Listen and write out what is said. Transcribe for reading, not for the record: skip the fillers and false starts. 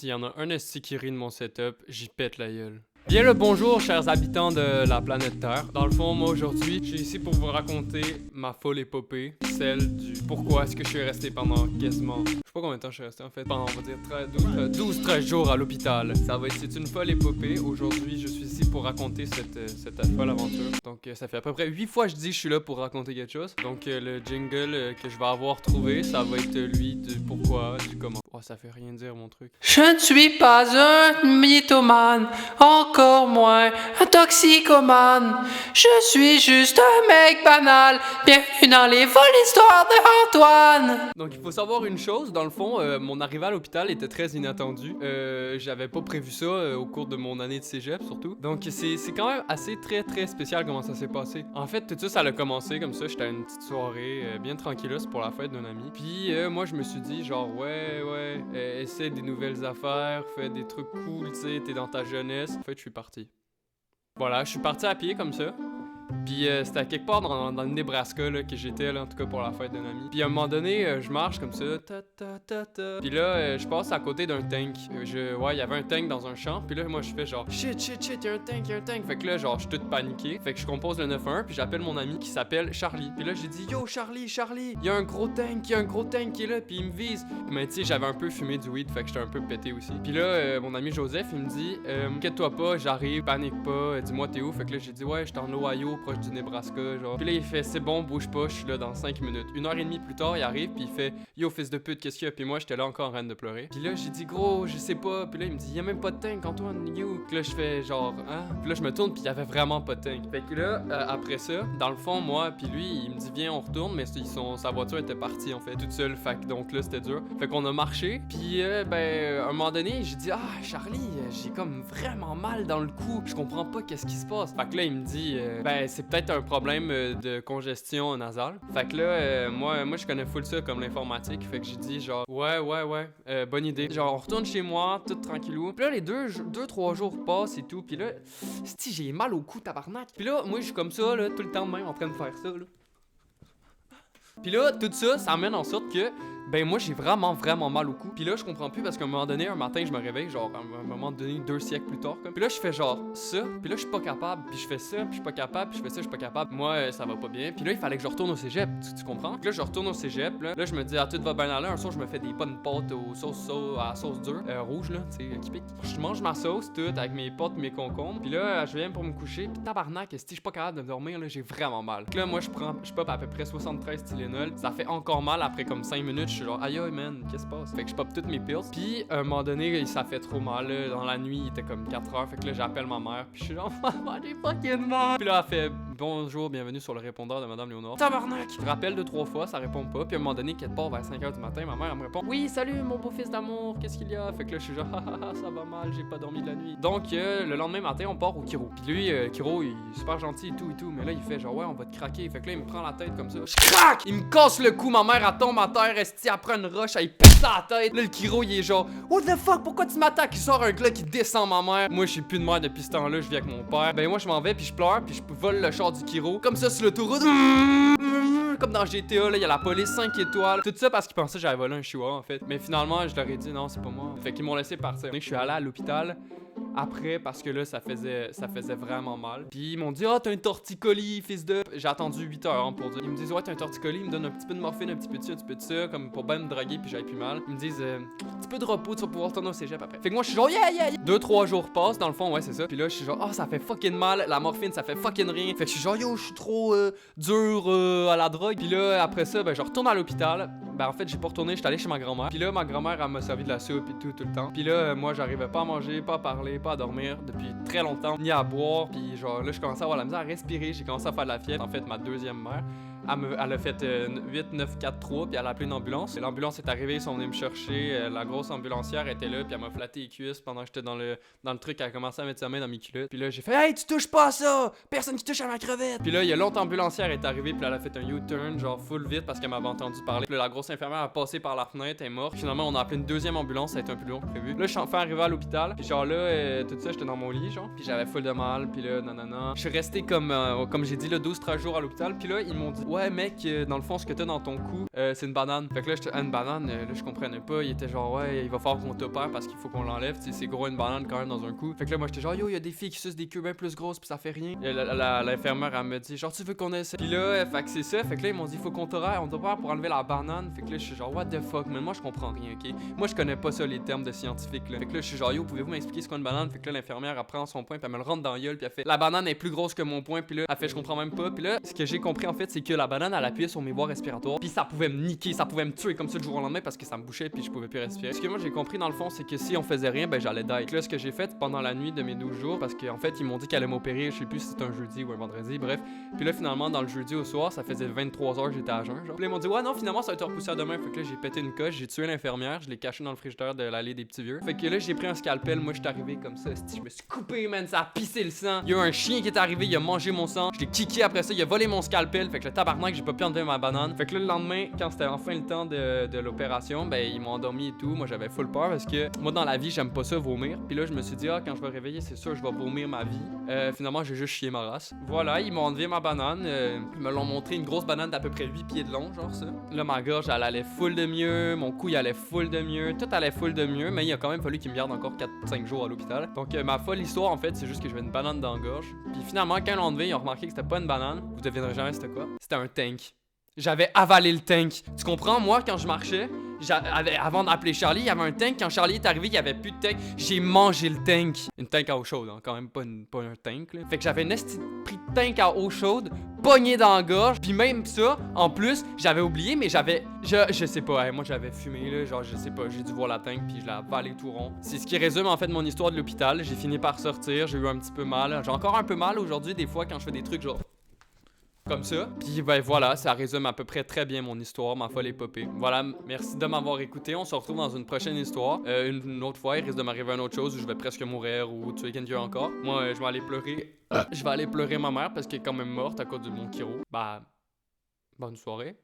S'il y en a un esti qui rit de mon setup, j'y pète la gueule. Bien le bonjour, chers habitants de la planète Terre. Dans le fond, moi aujourd'hui, je suis ici pour vous raconter ma folle épopée, celle du pourquoi est-ce que je suis resté pendant quasiment, je sais pas combien de temps je suis resté en fait, pendant on va dire 12-13 jours à l'hôpital. C'est une folle épopée. Aujourd'hui, je suis ici pour raconter cette folle aventure. Donc ça fait à peu près 8 fois que je dis que je suis là pour raconter quelque chose. Donc le jingle que je vais avoir trouvé, ça va être lui du pourquoi, du comment. Oh, ça fait rien dire mon truc. Je ne suis pas un mythomane, encore moins un toxicomane. Je suis juste un mec banal, bienvenue dans les folles histoires de Antoine. Donc il faut savoir une chose, dans le fond, mon arrivée à l'hôpital était très inattendue. J'avais pas prévu ça au cours de mon année de cégep surtout. Donc c'est quand même assez très spécial comment ça s'est passé. En fait, tout ça a commencé comme ça, j'étais à une petite soirée bien tranquilleuse pour la fête d'un ami. Puis moi je me suis dit genre ouais, essaie des nouvelles affaires, fais des trucs cool, tu sais, t'es dans ta jeunesse. En fait, je suis parti. Voilà, je suis parti à pied comme ça. Puis c'était à quelque part dans le Nebraska là, que j'étais là, en tout cas pour la fête d'un ami. Puis à un moment donné, je marche comme ça, Puis là, je passe à côté d'un tank. Ouais, il y avait un tank dans un champ. Puis là, moi, je fais genre shit, y'a un tank. Fait que là, genre, je suis tout paniqué. Fait que je compose le 911, puis j'appelle mon ami qui s'appelle Charlie. Puis là, j'ai dit yo Charlie, il y a un gros tank qui est là, puis il me vise. Mais tu sais, j'avais un peu fumé du weed, fait que j'étais un peu pété aussi. Puis là, mon ami Joseph, il me dit inquiète-toi pas, j'arrive, panique pas, dis-moi t'es où. Fait que là, j'ai dit ouais, j'étais en Ohio, proche du Nebraska, genre. Puis là, il fait c'est bon, bouge pas, je suis là dans 5 minutes. 1h30 plus tard, il arrive, puis il fait yo, fils de pute, qu'est-ce qu'il y a? Puis moi, j'étais là encore en train de pleurer. Puis là, j'ai dit gros, je sais pas. Puis là, il me dit y'a même pas de tank, Antoine, you. Puis là, je fais genre hein? Puis là, je me tourne, puis il y avait vraiment pas de tank. Fait que là, après ça, dans le fond, moi, puis lui, il me dit viens, on retourne, mais sa voiture était partie en fait, toute seule. Fait que donc là, c'était dur. Fait qu'on a marché, puis à un moment donné, j'ai dit ah, Charlie, j'ai comme vraiment mal dans le cou. Je comprends pas qu'est-ce qui se passe. Fait que là, il me dit c'est peut-être un problème de congestion nasale. Fait que là, moi je connais full ça comme l'informatique. Fait que j'ai dit genre ouais, bonne idée. Genre on retourne chez moi, tout tranquillou. Puis là les 2-3 jours passent et tout. Puis là, j'ai mal au cou, tabarnak. Puis là, moi je suis comme ça là, tout le temps de même en train de faire ça là. Puis là, tout ça, ça amène en sorte que moi j'ai vraiment mal au cou. Puis là je comprends plus parce qu'à un moment donné, un matin je me réveille, genre à un moment donné 2 siècles plus tard comme. Puis là je fais genre ça, puis là je suis pas capable, puis je fais ça, puis je suis pas capable, puis je fais ça, je suis pas capable. Moi ça va pas bien. Puis là il fallait que je retourne au cégep, tu comprends? Puis là je retourne au cégep, là je me dis tout va bien aller. Un soir je me fais des bonnes pâtes à sauce dure, rouge là, tu sais, qui pique. Je mange ma sauce toute avec mes pâtes, mes concombres. Puis là je viens pour me coucher, puis tabarnak, si je suis pas capable de dormir là, j'ai vraiment mal. Puis là moi je pop à peu près 73 Tylenol. Ça fait encore mal après comme 5 minutes, je suis genre aïe man, qu'est-ce qui se passe? Fait que je pop toutes mes pills. Puis à un moment donné, ça fait trop mal là. Dans la nuit, il était comme 4h. Fait que là j'appelle ma mère. Puis je suis genre maman, j'ai fucking mal. Puis là elle fait bonjour, bienvenue sur le répondeur de Madame Léonard. Tabarnak! Je rappelle 2-3 fois, ça répond pas. Puis à un moment donné, quelque part vers 5h du matin, ma mère elle me répond oui, salut mon beau fils d'amour, qu'est-ce qu'il y a? Fait que là je suis genre ça va mal, j'ai pas dormi de la nuit. Donc le lendemain matin, on part au Kiro. Puis lui, Kiro, il est super gentil et tout. Mais là il fait genre ouais, on va te craquer. Fait que là il me prend la tête comme ça. Je craque! Il me casse le cou, ma mère elle tombe à terre, elle prend une roche, elle pète la tête. Là le Kiro il est genre what the fuck, pourquoi tu m'attaques? Il sort un gars qui descend ma mère. Moi je suis plus de mère depuis ce temps-là, je vis avec mon père. Moi je m'en vais puis je pleure puis je vole le char du Kiro. Comme ça sur l'autoroute. Comme dans GTA là, il y a la police 5 étoiles. Tout ça parce qu'ils pensaient que j'avais volé un chihuahua en fait. Mais finalement je leur ai dit non, c'est pas moi. Fait qu'ils m'ont laissé partir. Je suis allé à l'hôpital après parce que là ça faisait vraiment mal. Puis ils m'ont dit t'as un torticolis fils de. J'ai attendu 8 heures hein, pour dire. Ils me disent ouais t'as un torticolis, ils me donnent un petit peu de morphine, un petit peu de ça comme pour bien me draguer puis j'avais plus mal. Ils me disent un petit peu de repos, tu vas pouvoir retourner au cégep après. Fait que moi je suis genre yeah. 2-3 jours passent dans le fond, ouais c'est ça. Puis là je suis genre ça fait fucking mal, la morphine ça fait fucking rien. Fait que je suis genre yo je suis trop dur à la drogue. Puis là après ça je retourne à l'hôpital. En fait j'ai pas retourné, j'étais allé chez ma grand-mère. Puis là ma grand-mère elle m'a servi de la soupe et tout le temps. Puis là moi j'arrivais pas à manger, pas à parler, pas à dormir depuis très longtemps, ni à boire. Puis genre là je commençais à avoir la misère à respirer, j'ai commencé à faire de la fièvre. En fait ma deuxième mère elle a fait 8-9-4-3 puis elle a appelé une ambulance. Et l'ambulance est arrivée, ils sont venus me chercher. La grosse ambulancière était là puis elle m'a flatté les cuisses pendant que j'étais dans le truc. Elle a commencé à mettre sa main dans mes culottes. Puis là j'ai fait hey tu touches pas à ça, personne qui touche à ma crevette. Puis là il y a l'autre ambulancière est arrivée puis elle a fait un U-turn genre full vite parce qu'elle m'avait entendu parler. Puis là, la grosse infirmière a passé par la fenêtre, elle est morte. Finalement on a appelé une deuxième ambulance, ça a été un peu plus long que prévu. Là je suis enfin arrivé à l'hôpital puis genre là tout ça j'étais dans mon lit genre puis j'avais full de mal puis là non. Je suis resté comme j'ai dit là 12-13 jours à l'hôpital puis là ils m'ont dit ouais mec, dans le fond ce que t'as dans ton cou, c'est une banane. Fait que là j'étais une banane, là je comprenais pas, il était genre ouais, il va falloir qu'on t'opère parce qu'il faut qu'on l'enlève, tu sais c'est gros une banane quand même dans un coup. Fait que là moi j'étais genre yo, il y a des filles qui sucent des queues bien plus grosses puis ça fait rien. Et l'infirmière elle me dit genre tu veux qu'on essaie. Puis là fait que c'est ça, fait que là ils m'ont dit faut qu'on t'opère pour enlever la banane. Fait que là je suis genre what the fuck, mais moi je comprends rien, ok. Moi je connais pas ça les termes de scientifique là. Fait que là je suis genre yo, pouvez-vous m'expliquer ce qu'est une banane? Fait que là l'infirmière elle prend son poing puis elle me le rentre dans la gueule puis elle fait la banane est plus grosse que mon poing puis là elle fait je comprends même pas. Puis là ce que j'ai compris en fait c'est que la banane elle appuyait sur mes voies respiratoires puis ça pouvait me niquer, ça pouvait me tuer comme ça du jour au lendemain parce que ça me bouchait puis je pouvais plus respirer. Ce que moi j'ai compris dans le fond c'est que si on faisait rien ben j'allais die. Donc là ce que j'ai fait pendant la nuit de mes 12 jours parce qu'en fait ils m'ont dit qu'elle allait m'opérer, je sais plus si c'était un jeudi ou un vendredi, bref. Puis là finalement dans le jeudi au soir ça faisait 23 heures que j'étais à jeun genre. Puis là ils m'ont dit ouais non finalement ça va être repoussé à demain. Fait que là j'ai pété une coche, j'ai tué l'infirmière, je l'ai caché dans le frigidaire de l'allée des petits vieux. Fait que là j'ai pris un scalpel, moi je suis arrivé comme ça, je me suis coupé man, ça a pissé le sang. Il y a un chien qui est arrivé, il a mangé mon sang, je l'ai kické après ça, il a volé mon scalpel. Fait que le tabarnak j'ai pas pu enlever ma banane. Fait que là le lendemain quand c'était enfin le temps de l'opération, ben ils m'ont endormi et tout. Moi j'avais full peur parce que moi dans la vie j'aime pas ça vomir. Puis là je me suis dit ah quand je vais réveiller c'est sûr je vais vomir ma vie. Finalement j'ai juste chié ma race. Voilà, ils m'ont enlevé ma banane, ils me l'ont montré, une grosse banane d'à peu près 8 pieds de long genre ça. Là ma gorge elle allait full de mieux, mon cou il allait full de mieux, tout allait full de mieux, mais il a quand même fallu qu'ils me gardent encore 4-5 jours à l'hôpital. Donc ma folle histoire en fait c'est juste que j'avais une banane dans la gorge. Puis finalement quand ils l'ont enlevé ils ont remarqué que c'était pas une banane. Vous devinerez jamais c'était quoi. C'était un tank. J'avais avalé le tank. Tu comprends, moi quand je marchais, avant d'appeler Charlie, il y avait un tank. Quand Charlie est arrivé, il y avait plus de tank. J'ai mangé le tank. Une tank à eau chaude, hein, quand même pas un tank là. Fait que j'avais une pris de tank à eau chaude, pogné dans la gorge. Puis même ça, en plus, j'avais oublié, mais je sais pas, moi j'avais fumé là, genre je sais pas, j'ai dû voir la tank puis je l'ai avalé tout rond. C'est ce qui résume en fait mon histoire de l'hôpital. J'ai fini par sortir, j'ai eu un petit peu mal. J'ai encore un peu mal aujourd'hui des fois quand je fais des trucs genre comme ça. Puis ben voilà, ça résume à peu près très bien mon histoire, ma folle épopée. Voilà, merci de m'avoir écouté. On se retrouve dans une prochaine histoire. Une autre fois, il risque de m'arriver une autre chose où je vais presque mourir ou tuer quelqu'un encore. Moi, je vais aller pleurer. Je vais aller pleurer ma mère parce qu'elle est quand même morte à cause de mon chiro. Bah, bonne soirée.